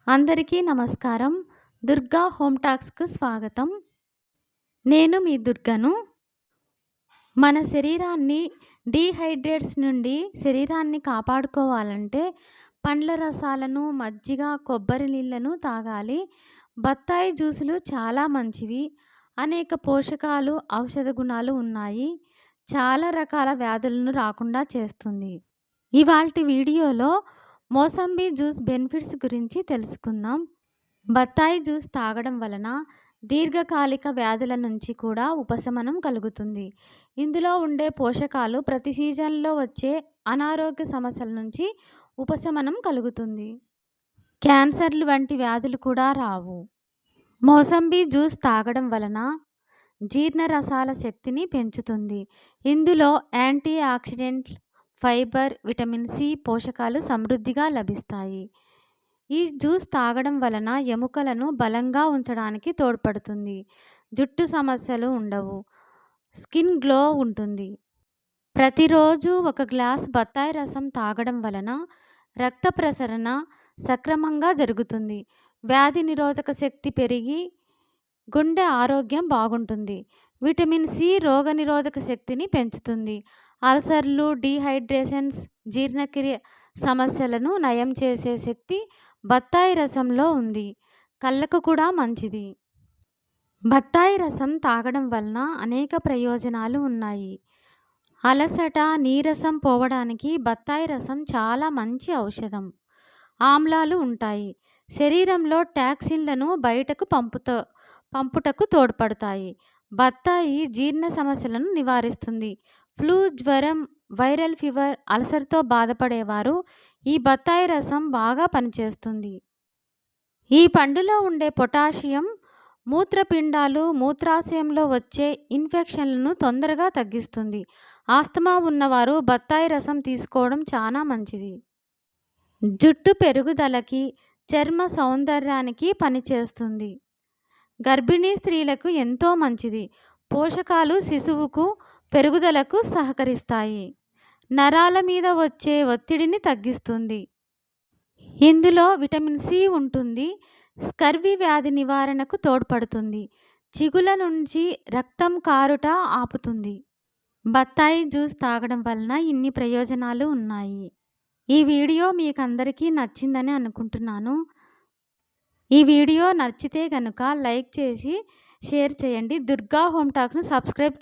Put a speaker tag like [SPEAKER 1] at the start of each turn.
[SPEAKER 1] అందరికీ నమస్కారం. దుర్గా హోమ్ టాక్స్‌కు స్వాగతం. నేను మీ దుర్గను. మన శరీరాన్ని డీహైడ్రేట్స్ నుండి శరీరాన్ని కాపాడుకోవాలంటే పండ్ల రసాలను, మజ్జిగ, కొబ్బరి నీళ్లను తాగాలి. బత్తాయి జ్యూసులు చాలా మంచివి. అనేక పోషకాలు, ఔషధ గుణాలు ఉన్నాయి. చాలా రకాల వ్యాధులను రాకుండా చేస్తుంది. ఇవాల్టి వీడియోలో మోసంబీ జ్యూస్ బెనిఫిట్స్ గురించి తెలుసుకుందాం. బత్తాయి జ్యూస్ తాగడం వలన దీర్ఘకాలిక వ్యాధుల నుంచి కూడా ఉపశమనం కలుగుతుంది. ఇందులో ఉండే పోషకాలు ప్రతి సీజన్లో వచ్చే అనారోగ్య సమస్యల నుంచి ఉపశమనం కలుగుతుంది. క్యాన్సర్లు వంటి వ్యాధులు కూడా రావు. మోసంబీ జ్యూస్ తాగడం వలన జీర్ణరసాల శక్తిని పెంచుతుంది. ఇందులో antioxidant, fibre, vitamin C పోషకాలు సమృద్ధిగా లభిస్తాయి. ఈ జ్యూస్ తాగడం వలన ఎముకలను బలంగా ఉంచడానికి తోడ్పడుతుంది. జుట్టు సమస్యలు ఉండవు. స్కిన్ గ్లో ఉంటుంది. ప్రతిరోజు ఒక గ్లాస్ బత్తాయి రసం తాగడం వలన రక్త ప్రసరణ సక్రమంగా జరుగుతుంది. వ్యాధి నిరోధక శక్తి పెరిగి గుండె ఆరోగ్యం బాగుంటుంది. విటమిన్ సి రోగనిరోధక శక్తిని పెంచుతుంది. అల్సర్లు, డీహైడ్రేషన్స్, జీర్ణక్రియ సమస్యలను నయం చేసే శక్తి బత్తాయి రసంలో ఉంది. కళ్ళకు కూడా మంచిది. బత్తాయి రసం తాగడం వలన అనేక ప్రయోజనాలు ఉన్నాయి. అలసట, నీరసం పోవడానికి బత్తాయి రసం చాలా మంచి ఔషధం. ఆమ్లాలు ఉంటాయి. శరీరంలో టాక్సిన్లను బయటకు పంపుటకు తోడ్పడతాయి. బత్తాయి జీర్ణ సమస్యలను నివారిస్తుంది. ఫ్లూ, జ్వరం, వైరల్ ఫీవర్, అల్సర్తో బాధపడేవారు ఈ బత్తాయి రసం బాగా పనిచేస్తుంది. ఈ పండులో ఉండే పొటాషియం మూత్రపిండాలు, మూత్రాశయంలో వచ్చే ఇన్ఫెక్షన్లను తొందరగా తగ్గిస్తుంది. ఆస్తమా ఉన్నవారు బత్తాయి రసం తీసుకోవడం చాలా మంచిది. జుట్టు పెరుగుదలకి, చర్మ సౌందర్యానికి పనిచేస్తుంది. గర్భిణీ స్త్రీలకు ఎంతో మంచిది. పోషకాలు శిశువుకు పెరుగుదలకు సహకరిస్తాయి. నరాల మీద వచ్చే ఒత్తిడిని తగ్గిస్తుంది. ఇందులో విటమిన్ సి ఉంటుంది. స్కర్వీ వ్యాధి నివారణకు తోడ్పడుతుంది. చిగుల నుంచి రక్తం కారుట ఆపుతుంది. బత్తాయి జ్యూస్ తాగడం వలన ఇన్ని ప్రయోజనాలు ఉన్నాయి. ఈ వీడియో మీకు అందరికీ నచ్చిందని అనుకుంటున్నాను. ఈ వీడియో నచ్చితే కనుక లైక్ చేసి షేర్ చేయండి. Durga home టాక్స్ను subscribe